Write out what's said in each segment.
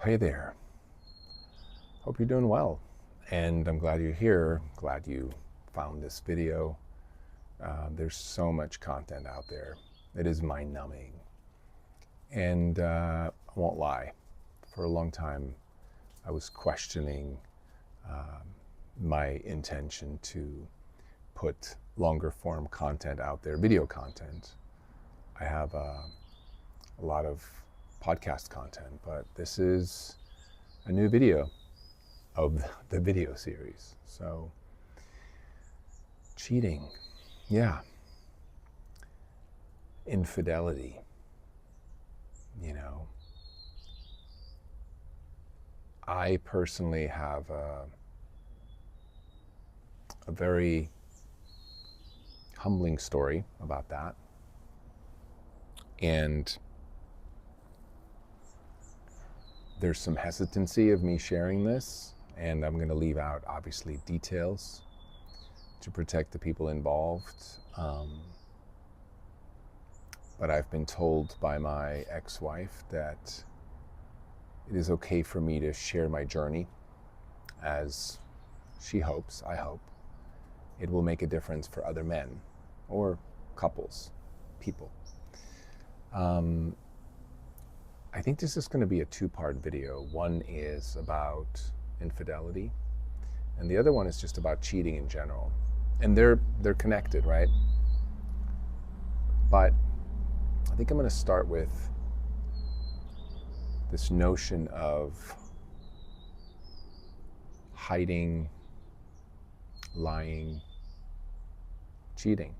Hey there. Hope you're doing well. And I'm glad you're here. Glad you found this video. There's so much content out there. It is mind numbing. And I won't lie, for a long time, I was questioning my intention to put longer form content out there, video content. I have a lot of podcast content, but this is a new video of the video series. So, cheating, yeah. Infidelity, I personally have a very humbling story about that. And there's some hesitancy of me sharing this, and I'm going to leave out, obviously, details to protect the people involved. But I've been told by my ex-wife that it is okay for me to share my journey, as she hopes, I hope, it will make a difference for other men or couples, people. I think this is going to be a two-part video. One is about infidelity, and the other one is just about cheating in general. And they're connected, right? But I think I'm going to start with this notion of hiding, lying, cheating.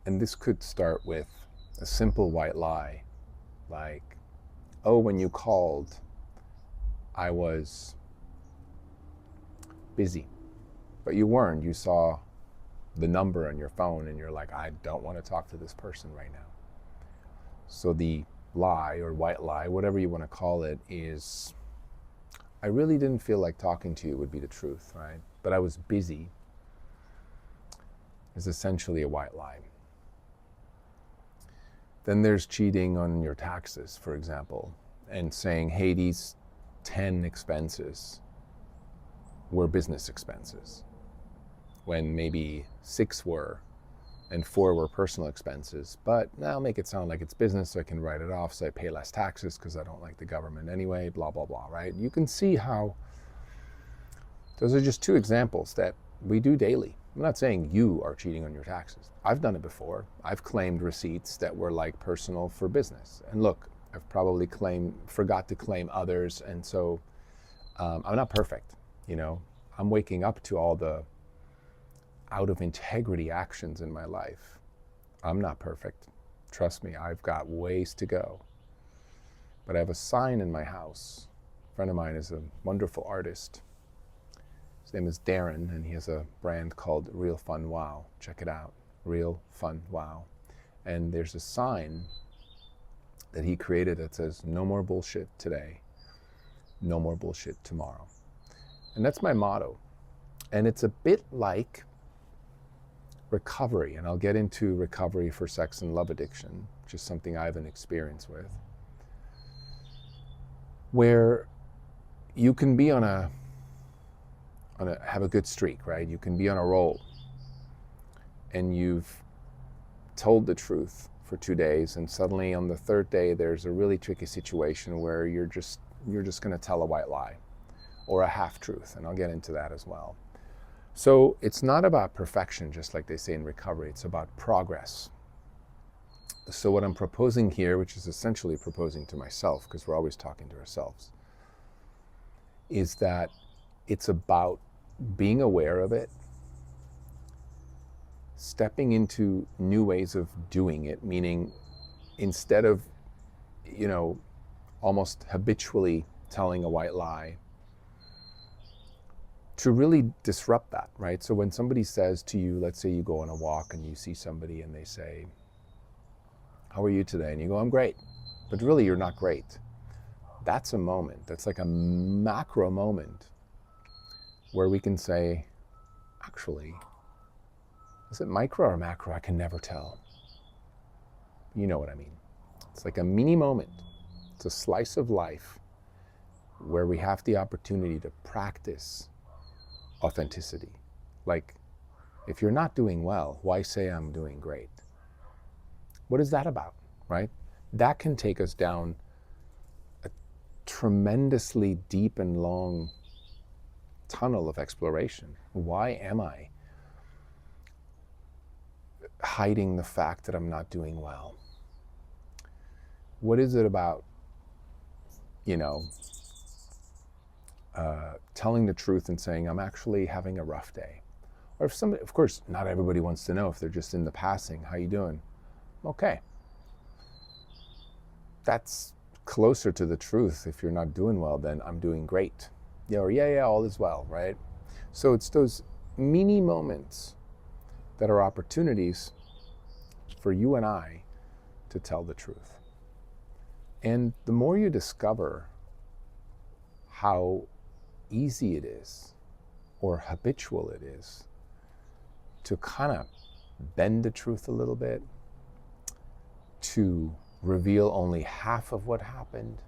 And this could start with a simple white lie, like, oh, when you called, I was busy. But you weren't. You saw the number on your phone and you're like, I don't want to talk to this person right now. So the lie or white lie, whatever you want to call it, is I really didn't feel like talking to you would be the truth, right? But I was busy is essentially a white lie. Then there's cheating on your taxes, for example, and saying, hey, these 10 expenses were business expenses, when maybe 6 were, and 4 were personal expenses. But now I'll make it sound like it's business, so I can write it off, so I pay less taxes because I don't like the government anyway, blah, blah, blah, right? You can see how those are just 2 examples that we do daily. I'm not saying you are cheating on your taxes. I've done it before. I've claimed receipts that were like personal for business. And look, I've probably forgot to claim others. And so I'm not perfect, I'm waking up to all the out of integrity actions in my life. I'm not perfect. Trust me, I've got ways to go. But I have a sign in my house. A friend of mine is a wonderful artist. His name is Darren, and he has a brand called Real Fun Wow. Check it out, Real Fun Wow. And there's a sign that he created that says, no more bullshit today, no more bullshit tomorrow. And that's my motto. And it's a bit like recovery, and I'll get into recovery for sex and love addiction, which is something I have an experience with, where you can be have a good streak, right? You can be on a roll, and you've told the truth for 2 days, and suddenly on the 3rd day there's a really tricky situation where you're just going to tell a white lie or a half truth, and I'll get into that as well. So it's not about perfection, just like they say in recovery. It's about progress. So what I'm proposing here, which is essentially proposing to myself, because we're always talking to ourselves, is that it's about being aware of it, stepping into new ways of doing it, meaning instead of, almost habitually telling a white lie, to really disrupt that, right? So when somebody says to you, let's say you go on a walk and you see somebody and they say, how are you today? And you go, I'm great. But really you're not great. That's a moment. That's like a macro moment where we can say, actually, is it micro or macro? I can never tell. You know what I mean. It's like a mini moment. It's a slice of life where we have the opportunity to practice authenticity. Like, if you're not doing well, why say I'm doing great? What is that about, right? That can take us down a tremendously deep and long tunnel of exploration. Why am I hiding the fact that I'm not doing well? What is it about, telling the truth and saying, I'm actually having a rough day? Or if somebody, of course, not everybody wants to know if they're just in the passing, how you doing? Okay. That's closer to the truth. If you're not doing well, then I'm doing great. Yeah, or yeah, all is well, right? So it's those mini moments that are opportunities for you and I to tell the truth. And the more you discover how easy it is or habitual it is to kind of bend the truth a little bit, to reveal only half of what happened,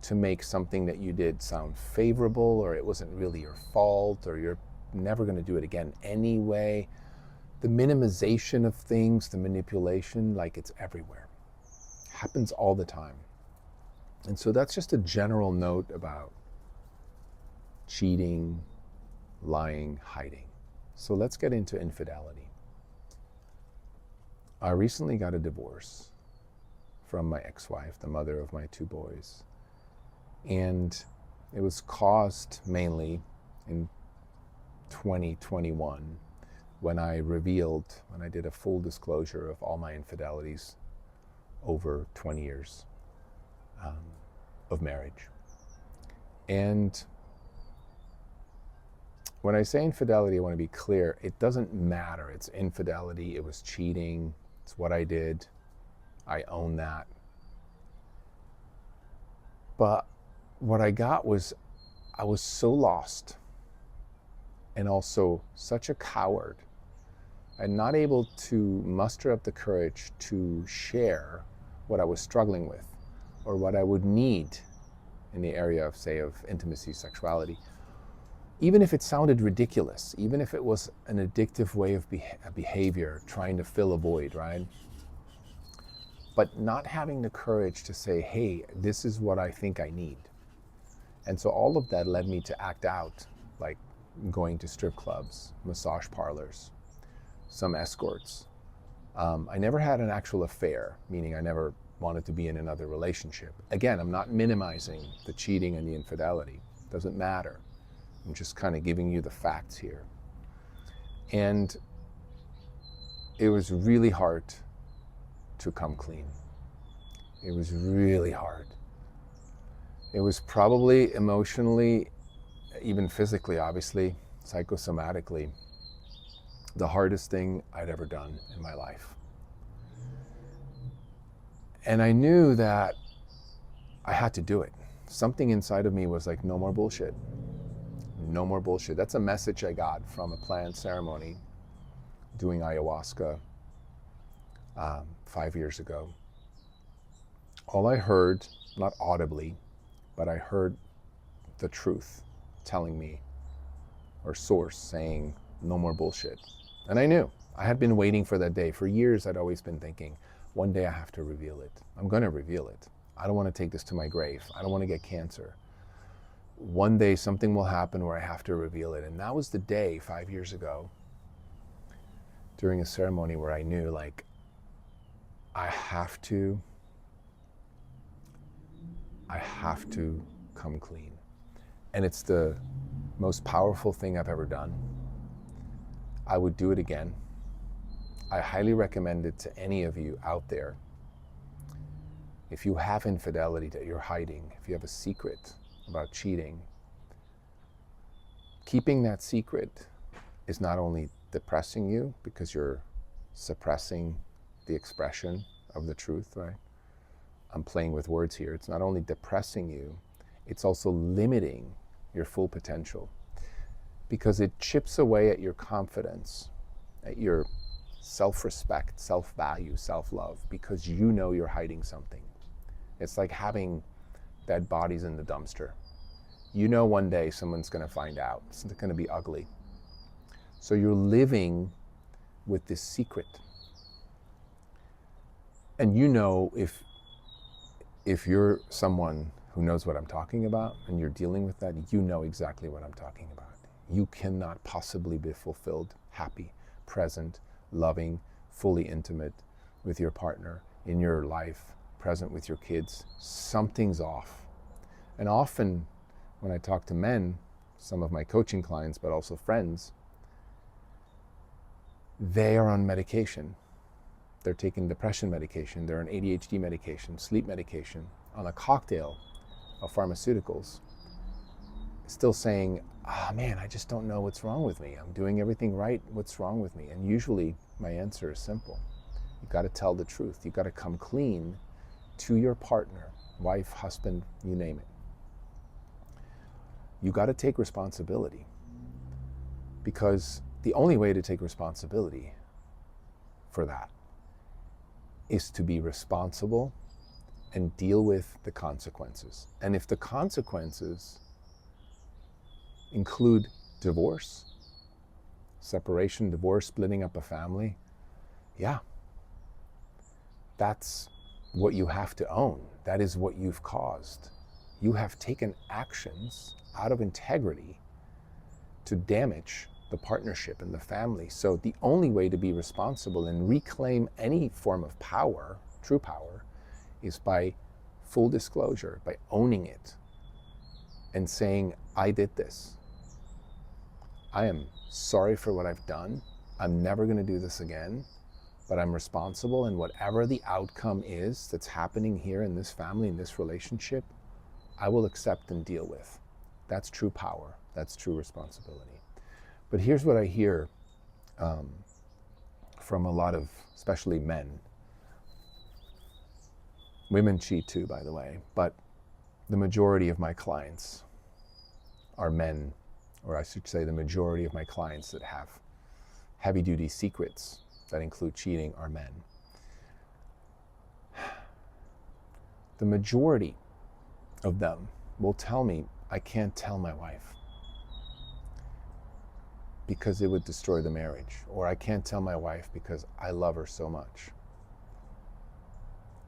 to make something that you did sound favorable, or it wasn't really your fault, or you're never going to do it again anyway. The minimization of things, the manipulation, like it's everywhere. Happens all the time. And so that's just a general note about cheating, lying, hiding. So let's get into infidelity. I recently got a divorce from my ex-wife, the mother of my 2 boys. And it was caused mainly in 2021 when I did a full disclosure of all my infidelities over 20 years of marriage. And when I say infidelity, I want to be clear, it doesn't matter. It's infidelity, it was cheating, it's what I did. I own that. But what I got was, I was so lost and also such a coward. I'm not able to muster up the courage to share what I was struggling with or what I would need in the area of, say, of intimacy, sexuality. Even if it sounded ridiculous, even if it was an addictive way of behavior, trying to fill a void, right? But not having the courage to say, hey, this is what I think I need. And so all of that led me to act out, like going to strip clubs, massage parlors, some escorts. I never had an actual affair, meaning I never wanted to be in another relationship. Again, I'm not minimizing the cheating and the infidelity. It doesn't matter. I'm just kind of giving you the facts here. And it was really hard to come clean. It was really hard. It was probably emotionally, even physically, obviously, psychosomatically, the hardest thing I'd ever done in my life. And I knew that I had to do it. Something inside of me was like, no more bullshit. No more bullshit. That's a message I got from a planned ceremony doing ayahuasca 5 years ago. All I heard, not audibly, but I heard the truth telling me, or source saying, no more bullshit. And I knew. I had been waiting for that day. For years, I'd always been thinking, one day I have to reveal it. I'm going to reveal it. I don't want to take this to my grave. I don't want to get cancer. One day something will happen where I have to reveal it. And that was the day 5 years ago during a ceremony where I knew, like, I have to come clean. And it's the most powerful thing I've ever done. I would do it again. I highly recommend it to any of you out there. If you have infidelity that you're hiding, if you have a secret about cheating, keeping that secret is not only depressing you because you're suppressing the expression of the truth, right? I'm playing with words here. It's not only depressing you, it's also limiting your full potential because it chips away at your confidence, at your self-respect, self-value, self-love, because you know you're hiding something. It's like having dead bodies in the dumpster. You know one day someone's going to find out. It's going to be ugly. So you're living with this secret. And you know, if you're someone who knows what I'm talking about and you're dealing with that, you know exactly what I'm talking about. You cannot possibly be fulfilled, happy, present, loving, fully intimate with your partner, in your life, present with your kids. Something's off. And often when I talk to men, some of my coaching clients, but also friends, they are on medication. They're taking depression medication, they're on ADHD medication, sleep medication, on a cocktail of pharmaceuticals, still saying, man, I just don't know what's wrong with me. I'm doing everything right. What's wrong with me? And usually my answer is simple. You've got to tell the truth. You've got to come clean to your partner, wife, husband, you name it. You got to take responsibility, because the only way to take responsibility for that is to be responsible and deal with the consequences. And if the consequences include divorce, separation, divorce, splitting up a family, yeah, that's what you have to own. That is what you've caused. You have taken actions out of integrity to damage the partnership and the family. So the only way to be responsible and reclaim any form of power, true power, is by full disclosure, by owning it and saying, I did this. I am sorry for what I've done. I'm never going to do this again, but I'm responsible, and whatever the outcome is that's happening here in this family, in this relationship, I will accept and deal with. That's true power. That's true responsibility. But here's what I hear from a lot of, especially men. Women cheat too, by the way, but the majority of my clients are men, or I should say the majority of my clients that have heavy-duty secrets that include cheating are men. The majority of them will tell me, I can't tell my wife because it would destroy the marriage, or I can't tell my wife because I love her so much.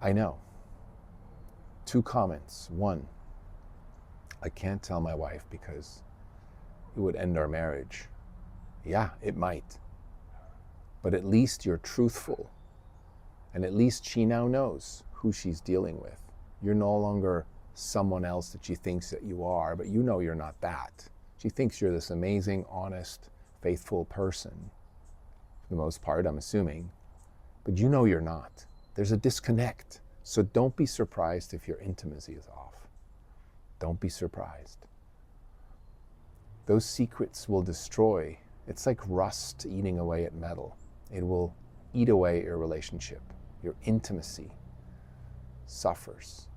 I know. 2 comments. 1, I can't tell my wife because it would end our marriage. Yeah, it might. But at least you're truthful. And at least she now knows who she's dealing with. You're no longer someone else that she thinks that you are, but you know you're not that. She thinks you're this amazing, honest, faithful person, for the most part, I'm assuming, but you know you're not. There's a disconnect. So don't be surprised if your intimacy is off. Don't be surprised. Those secrets will destroy. It's like rust eating away at metal. It will eat away your relationship. Your intimacy suffers.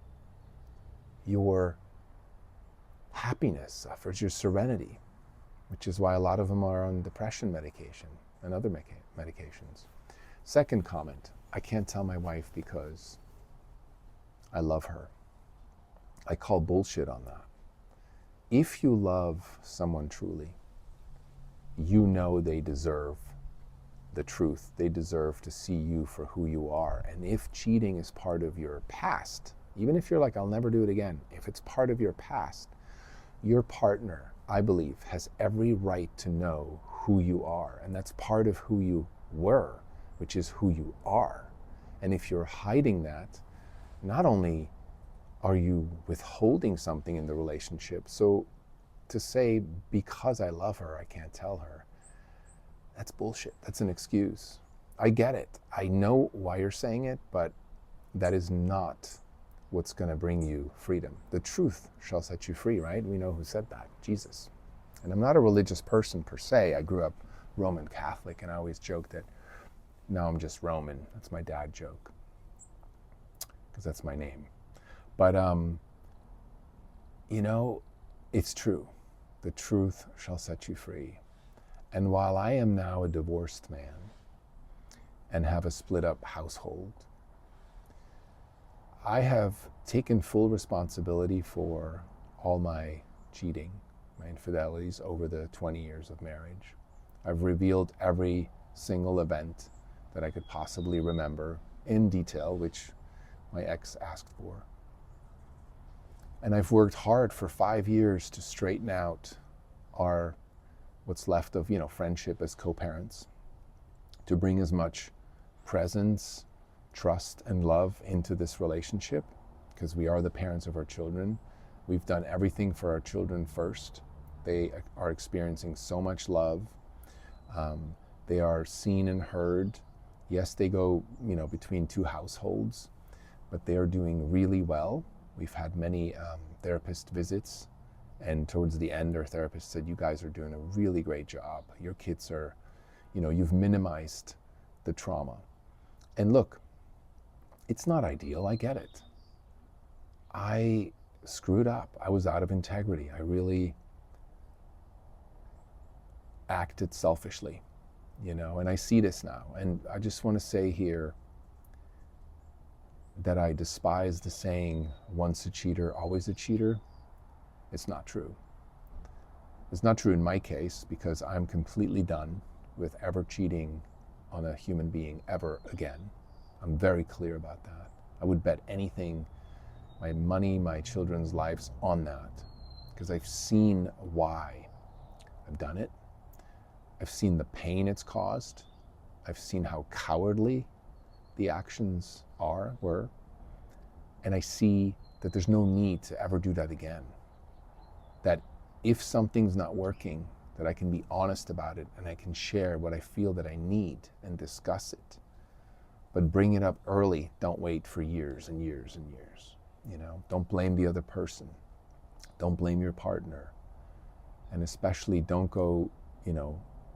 Your happiness suffers, your serenity, which is why a lot of them are on depression medication and other medications. Second comment, I can't tell my wife because I love her. I call bullshit on that. If you love someone truly, you know they deserve the truth. They deserve to see you for who you are. And if cheating is part of your past, even if you're like, I'll never do it again, if it's part of your past, your partner, I believe, has every right to know who you are. And that's part of who you were, which is who you are. And if you're hiding that, not only are you withholding something in the relationship, so to say, because I love her, I can't tell her, that's bullshit. That's an excuse. I get it. I know why you're saying it, but that is not what's going to bring you freedom. The truth shall set you free, right? We know who said that, Jesus. And I'm not a religious person per se. I grew up Roman Catholic, and I always joke that now I'm just Roman. That's my dad joke, because that's my name. But, it's true. The truth shall set you free. And while I am now a divorced man and have a split up household, I have taken full responsibility for all my cheating, my infidelities over the 20 years of marriage. I've revealed every single event that I could possibly remember in detail, which my ex asked for. And I've worked hard for 5 years to straighten out our what's left of, friendship as co-parents, to bring as much presence, trust, and love into this relationship, because we are the parents of our children. We've done everything for our children first. They are experiencing so much love. They are seen and heard. Yes, they go, between two households, but they are doing really well. We've had many therapist visits, and towards the end, our therapist said, "You guys are doing a really great job. Your kids are, you've minimized the trauma." And look, it's not ideal. I get it. I screwed up. I was out of integrity. I really acted selfishly, and I see this now. And I just want to say here that I despise the saying, once a cheater, always a cheater. It's not true. It's not true in my case, because I'm completely done with ever cheating on a human being ever again. I'm very clear about that. I would bet anything, my money, my children's lives, on that, because I've seen why I've done it. I've seen the pain it's caused. I've seen how cowardly the actions were. And I see that there's no need to ever do that again. That if something's not working, that I can be honest about it and I can share what I feel that I need and discuss it. But bring it up early. Don't wait for years and years and years. Don't blame the other person. Don't blame your partner. And especially don't go,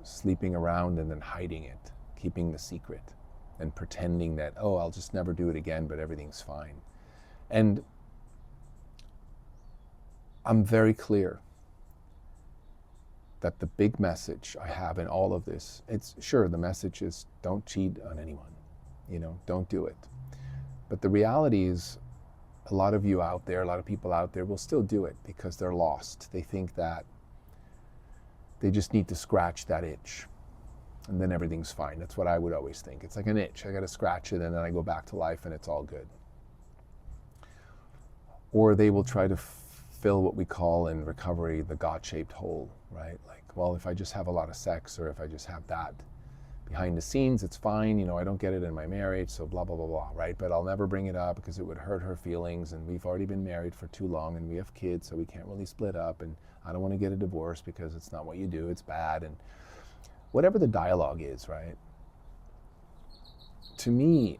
sleeping around and then hiding it, keeping the secret and pretending that, oh, I'll just never do it again, but everything's fine. And I'm very clear that the big message I have in all of this, it's sure the message is don't cheat on anyone, don't do it. But the reality is a lot of you out there, a lot of people out there will still do it because they're lost. They think that they just need to scratch that itch and then everything's fine. That's what I would always think. It's like an itch. I got to scratch it and then I go back to life and it's all good. Or they will try to fill what we call in recovery the God-shaped hole, right? Like, well, if I just have a lot of sex or if I just have that behind the scenes, it's fine. I don't get it in my marriage, so blah, blah, blah, blah, right? But I'll never bring it up because it would hurt her feelings, and we've already been married for too long and we have kids, so we can't really split up, and I don't want to get a divorce because it's not what you do, it's bad, and whatever the dialogue is, right? To me,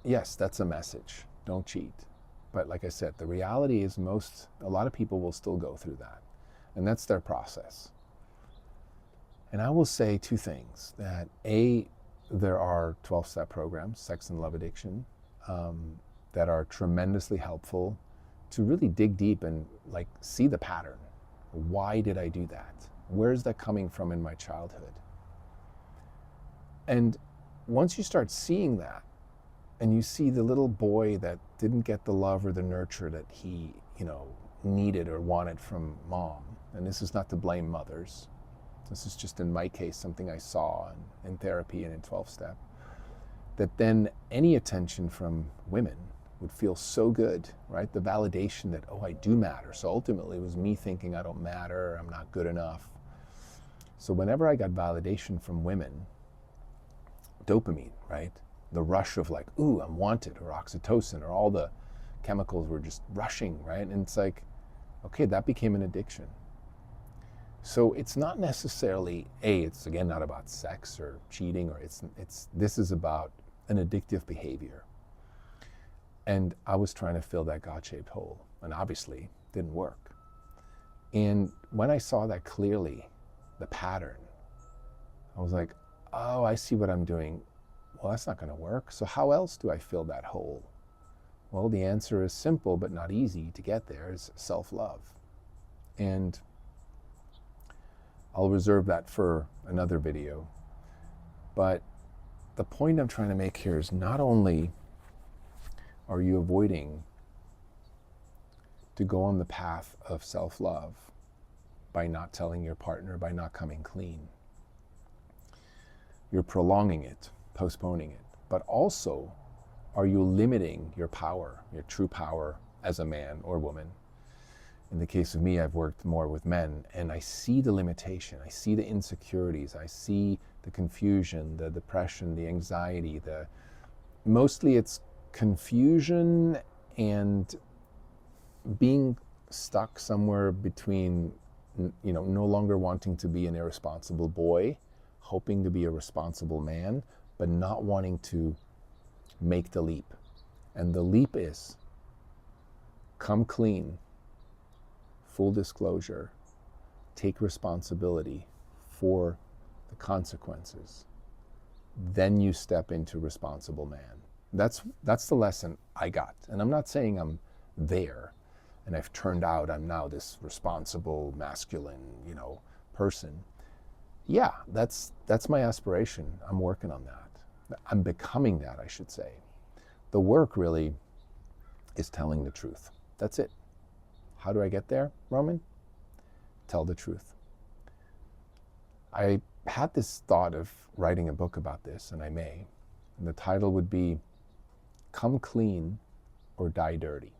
yes, that's a message. Don't cheat. But like I said, the reality is a lot of people will still go through that. And that's their process. And I will say two things. That there are 12-step programs, sex and love addiction, that are tremendously helpful to really dig deep and see the pattern. Why did I do that? Where is that coming from in my childhood? And once you start seeing that, and you see the little boy that didn't get the love or the nurture that he, needed or wanted from mom, and this is not to blame mothers, this is just in my case something I saw in therapy and in 12-step, that then any attention from women would feel so good, right? The validation that, oh, I do matter. So ultimately it was me thinking I don't matter, I'm not good enough. So whenever I got validation from women, dopamine, right? The rush of ooh, I'm wanted, or oxytocin, or all the chemicals were just rushing, right? And it's okay, that became an addiction. So it's not necessarily, it's again not about sex or cheating, or this is about an addictive behavior. And I was trying to fill that God-shaped hole, and obviously didn't work. And when I saw that clearly, the pattern, I was like, oh, I see what I'm doing. Well, that's not going to work. So how else do I fill that hole? Well, the answer is simple but not easy to get there, is self-love. And I'll reserve that for another video. But the point I'm trying to make here is not only are you avoiding to go on the path of self-love by not telling your partner, by not coming clean. You're prolonging it, postponing it. But also, are you limiting your power, your true power as a man or woman? In the case of me, I've worked more with men, and I see the limitation. I see the insecurities. I see the confusion, the depression, the anxiety. Mostly it's confusion and being stuck somewhere between, no longer wanting to be an irresponsible boy, hoping to be a responsible man, but not wanting to make the leap. And the leap is come clean, full disclosure, take responsibility for the consequences. Then you step into responsible man. That's the lesson I got. And I'm not saying I'm there and I've turned out, I'm now this responsible, masculine, person. Yeah, that's my aspiration. I'm working on that. I'm becoming that, I should say. The work really is telling the truth. That's it. How do I get there, Roman? Tell the truth. I had this thought of writing a book about this, and I may. And the title would be Come Clean or Die Dirty.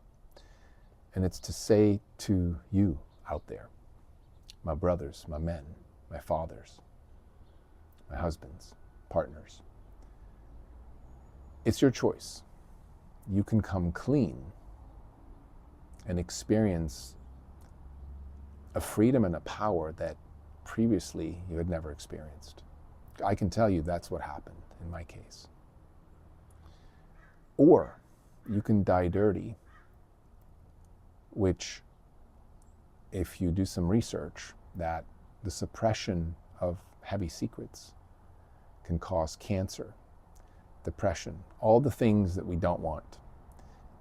And it's to say to you out there, my brothers, my men, my fathers, my husbands, partners, it's your choice. You can come clean and experience a freedom and a power that previously you had never experienced. I can tell you that's what happened in my case. Or you can die dirty, which, if you do some research, that the suppression of heavy secrets can cause cancer, depression, all the things that we don't want.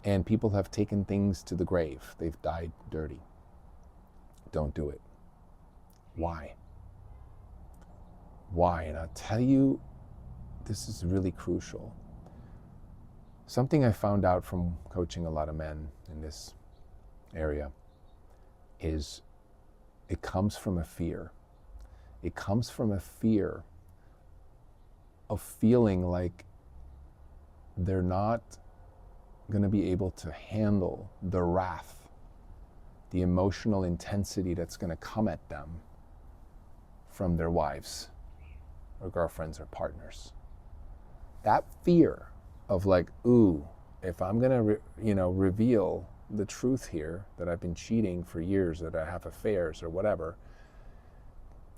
And people have taken things to the grave. They've died dirty. Don't do it. Why? Why? And I'll tell you, this is really crucial. Something I found out from coaching a lot of men in this area is it comes from a fear. It comes from a fear of feeling like they're not going to be able to handle the wrath, the emotional intensity that's going to come at them from their wives or girlfriends or partners. That fear of like, ooh, if I'm going to, reveal the truth here, that I've been cheating for years, that I have affairs or whatever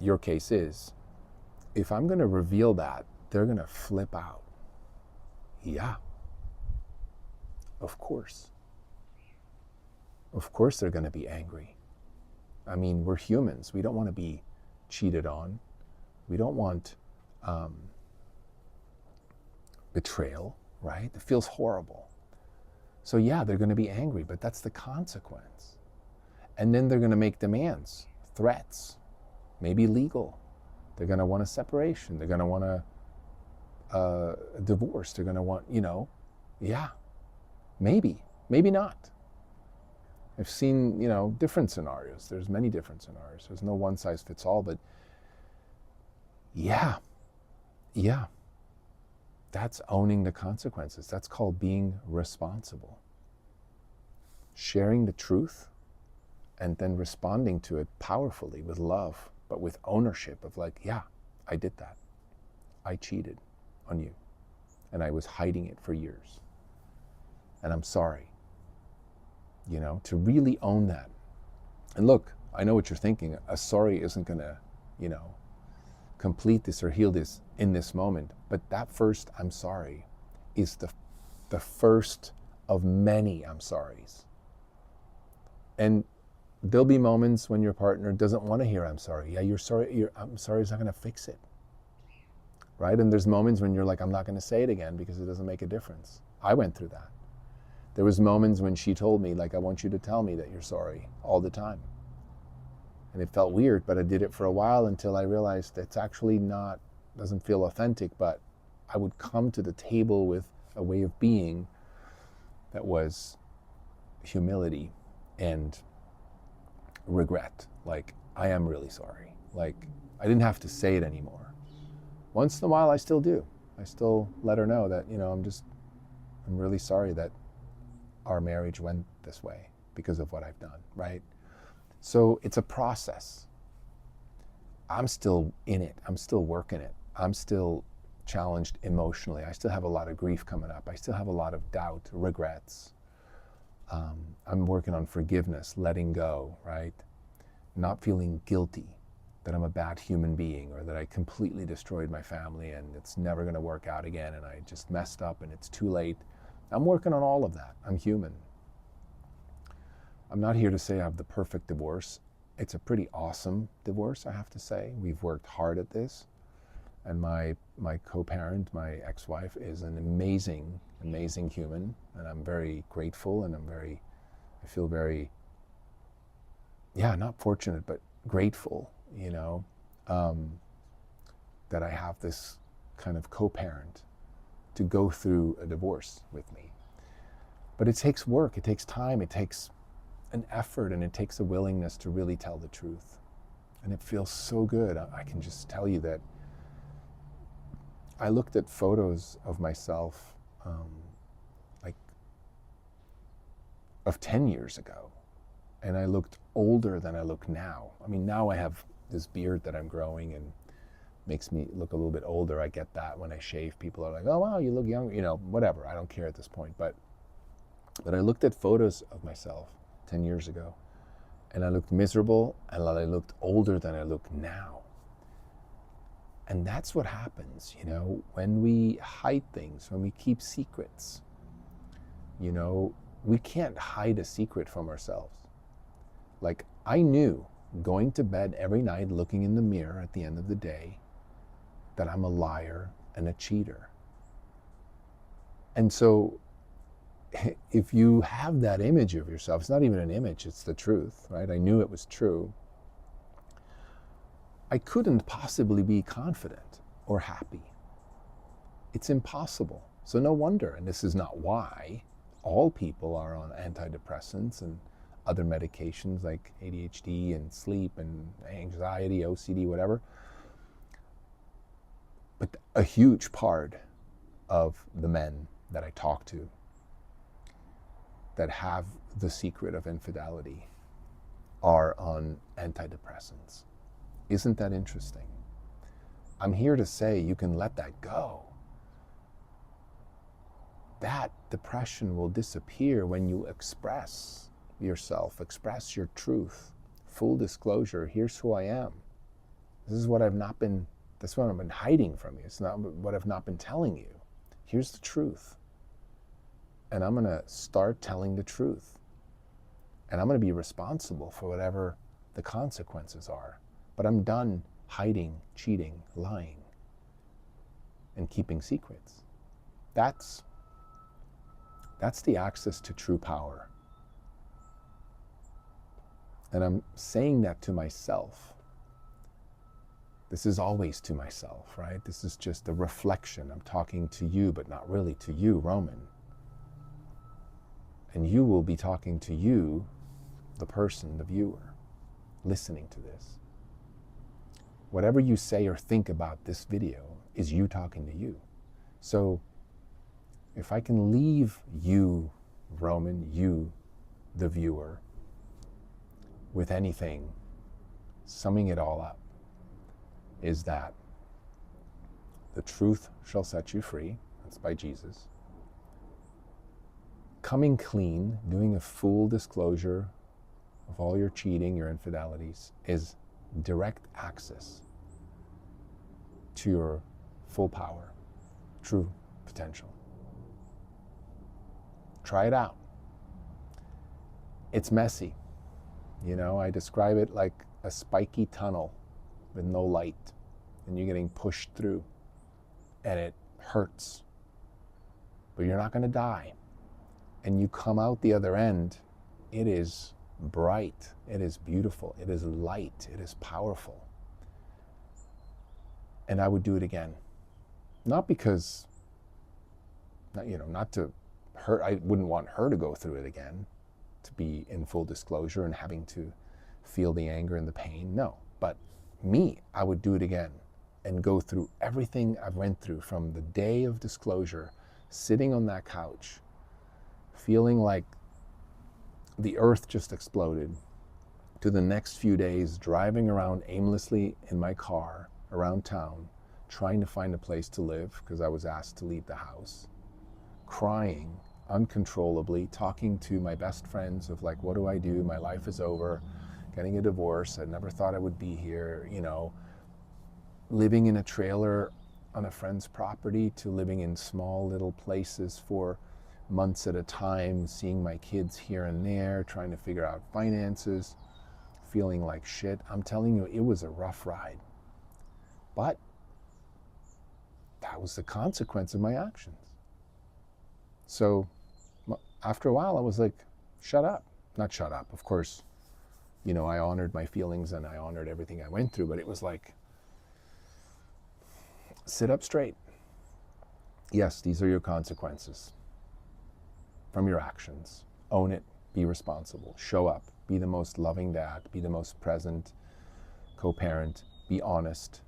your case is, if I'm going to reveal that, they're going to flip out. Yeah. Of course. Of course they're going to be angry. I mean, we're humans. We don't want to be cheated on. We don't want betrayal, right? It feels horrible. So yeah, they're going to be angry, but that's the consequence. And then they're going to make demands, threats, maybe legal. They're going to want a separation. They're going to want a divorce. They're going to want, yeah, maybe not. I've seen, different scenarios. There's many different scenarios. There's no one size fits all, but yeah. That's owning the consequences. That's called being responsible. Sharing the truth and then responding to it powerfully with love, but with ownership of like, yeah, I did that. I cheated on you and I was hiding it for years. And I'm sorry. To really own that. And look, I know what you're thinking. A sorry isn't going to, complete this or heal this in this moment. But that first I'm sorry is the first of many I'm sorries. And there'll be moments when your partner doesn't want to hear I'm sorry. Yeah, you're sorry. I'm sorry is not going to fix it. Right? And there's moments when you're like, I'm not going to say it again because it doesn't make a difference. I went through that. There was moments when she told me, like, I want you to tell me that you're sorry all the time. And it felt weird, but I did it for a while until I realized it's actually doesn't feel authentic, but I would come to the table with a way of being that was humility and regret. Like, I am really sorry. Like, I didn't have to say it anymore. Once in a while, I still do. I still let her know that, I'm really sorry that our marriage went this way because of what I've done, right? So it's a process. I'm still in it. I'm still working it. I'm still challenged emotionally. I still have a lot of grief coming up. I still have a lot of doubt, regrets. I'm working on forgiveness, letting go, right? Not feeling guilty that I'm a bad human being or that I completely destroyed my family and it's never going to work out again and I just messed up and it's too late. I'm working on all of that. I'm human. I'm not here to say I have the perfect divorce. It's a pretty awesome divorce, I have to say. We've worked hard at this. And my co-parent, my ex-wife, is an amazing, amazing human. And I'm very grateful and I feel very, not fortunate, but grateful, that I have this kind of co-parent to go through a divorce with me. But it takes work, it takes time, it takes an effort, and it takes a willingness to really tell the truth. And it feels so good. I can just tell you that I looked at photos of myself of 10 years ago, and I looked older than I look now. I mean, now I have this beard that I'm growing and makes me look a little bit older. I get that when I shave. People are like, oh, wow, you look young, whatever. I don't care at this point. But I looked at photos of myself 10 years ago, and I looked miserable, and I looked older than I look now. And that's what happens, when we hide things, when we keep secrets. We can't hide a secret from ourselves. Like, I knew going to bed every night looking in the mirror at the end of the day that I'm a liar and a cheater. And so if you have that image of yourself, it's not even an image, it's the truth, right? I knew it was true. I couldn't possibly be confident or happy. It's impossible. So no wonder, and this is not why all people are on antidepressants and other medications like ADHD and sleep and anxiety, OCD, whatever. But a huge part of the men that I talk to that have the secret of infidelity are on antidepressants. Isn't that interesting? I'm here to say you can let that go. That depression will disappear when you express yourself, express your truth, full disclosure. Here's who I am. This is what that's what I've been hiding from you. It's not what I've not been telling you. Here's the truth. And I'm going to start telling the truth. And I'm going to be responsible for whatever the consequences are. But I'm done hiding, cheating, lying, and keeping secrets. That's the access to true power. And I'm saying that to myself. This is always to myself, right? This is just a reflection. I'm talking to you, but not really to you, Roman. And you will be talking to you, the person, the viewer, listening to this. Whatever you say or think about this video is you talking to you. So if I can leave you, Roman, you, the viewer, with anything, summing it all up, is that the truth shall set you free. That's by Jesus. Coming clean, doing a full disclosure of all your cheating, your infidelities, is direct access to your full power, true potential. Try it out. It's messy. I describe it like a spiky tunnel with no light, and you're getting pushed through, and it hurts. But you're not going to die. And you come out the other end, it is bright, it is beautiful, it is light, it is powerful. And I would do it again. Not because, not to hurt, I wouldn't want her to go through it again. to be in full disclosure and having to feel the anger and the pain. No, but me, I would do it again and go through everything I've went through from the day of disclosure, sitting on that couch, feeling like the earth just exploded, to the next few days driving around aimlessly in my car around town, trying to find a place to live because I was asked to leave the house, crying uncontrollably, talking to my best friends of like, what do I do? My life is over, getting a divorce. I never thought I would be here, living in a trailer on a friend's property to living in small little places for months at a time, seeing my kids here and there, trying to figure out finances, feeling like shit. I'm telling you, it was a rough ride. But that was the consequence of my actions. So after a while, I was like, shut up. Not shut up. Of course, I honored my feelings and I honored everything I went through, but it was like, sit up straight. Yes, these are your consequences from your actions. Own it. Be responsible. Show up. Be the most loving dad. Be the most present co-parent. Be honest.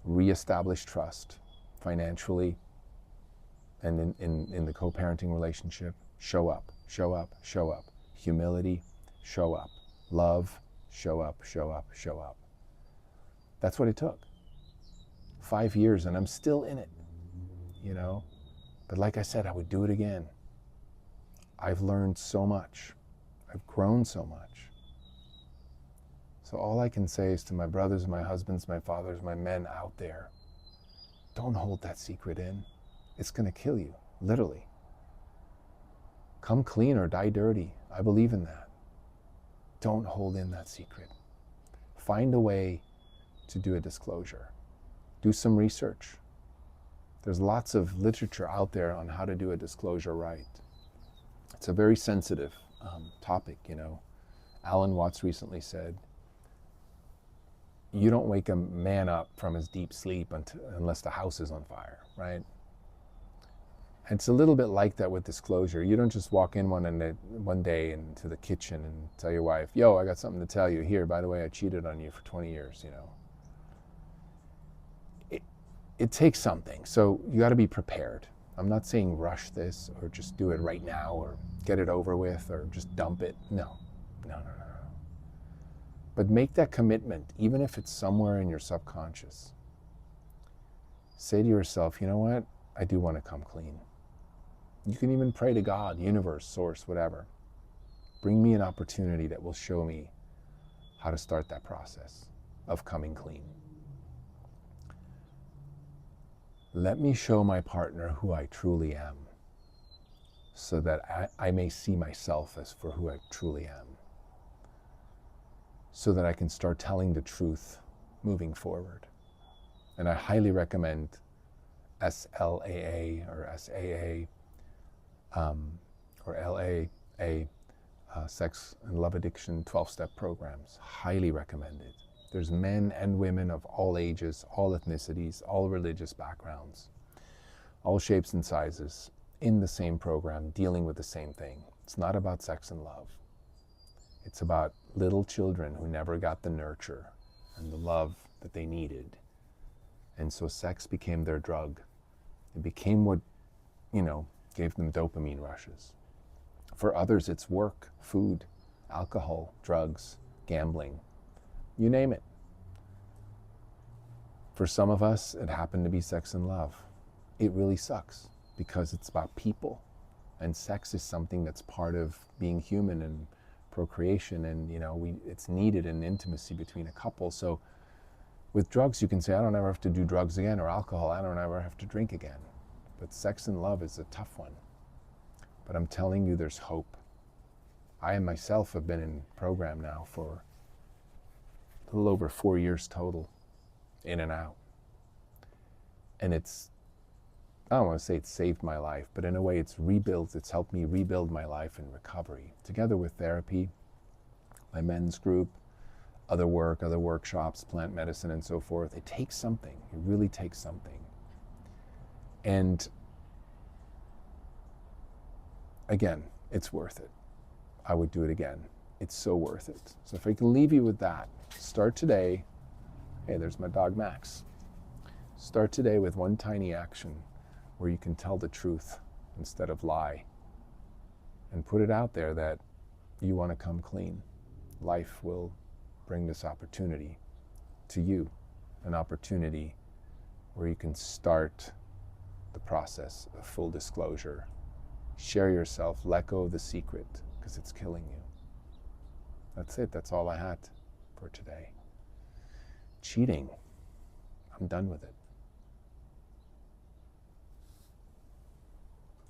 Reestablish trust financially and in the co-parenting relationship. Show up. Show up. Show up. Humility. Show up. Love. Show up. Show up. Show up. That's what it took. 5 years and I'm still in it, But like I said, I would do it again. I've learned so much. I've grown so much. So all I can say is to my brothers, my husbands, my fathers, my men out there, don't hold that secret in. It's going to kill you, literally. Come clean or die dirty. I believe in that. Don't hold in that secret. Find a way to do a disclosure. Do some research. There's lots of literature out there on how to do a disclosure right. It's a very sensitive topic, Alan Watts recently said, you don't wake a man up from his deep sleep unless the house is on fire, right? It's a little bit like that with disclosure. You don't just walk in one day into the kitchen and tell your wife, yo, I got something to tell you. Here, by the way, I cheated on you for 20 years, It takes something, so you got to be prepared. I'm not saying rush this or just do it right now or get it over with or just dump it. No. But make that commitment, even if it's somewhere in your subconscious. Say to yourself, you know what? I do want to come clean. You can even pray to God, universe, source, whatever. Bring me an opportunity that will show me how to start that process of coming clean. Let me show my partner who I truly am so that I may see myself as for who I truly am, so that I can start telling the truth moving forward. And I highly recommend SLAA or SAA or LAA, Sex and Love Addiction 12-step programs. Highly recommended. There's men and women of all ages, all ethnicities, all religious backgrounds, all shapes and sizes in the same program, dealing with the same thing. It's not about sex and love. It's about little children who never got the nurture and the love that they needed. And so sex became their drug. It became what, gave them dopamine rushes. For others, it's work, food, alcohol, drugs, gambling. You name it. For some of us, it happened to be sex and love. It really sucks because it's about people. And sex is something that's part of being human and procreation. And, it's needed in intimacy between a couple. So with drugs, you can say, I don't ever have to do drugs again, or alcohol, I don't ever have to drink again. But sex and love is a tough one. But I'm telling you, there's hope. I myself have been in program now for a little over 4 years total, in and out. And I don't want to say it's saved my life, but in a way it's helped me rebuild my life in recovery, together with therapy, my men's group, other work, other workshops, plant medicine and so forth. It takes something, it really takes something. And again, it's worth it. I would do it again. It's so worth it. So if I can leave you with that, start today. Hey, there's my dog Max. Start today with one tiny action where you can tell the truth instead of lie, and put it out there that you want to come clean. Life will bring this opportunity to you, an opportunity where you can start the process of full disclosure. Share yourself, let go of the secret, because it's killing you. That's it. That's all I had for today. Cheating. I'm done with it.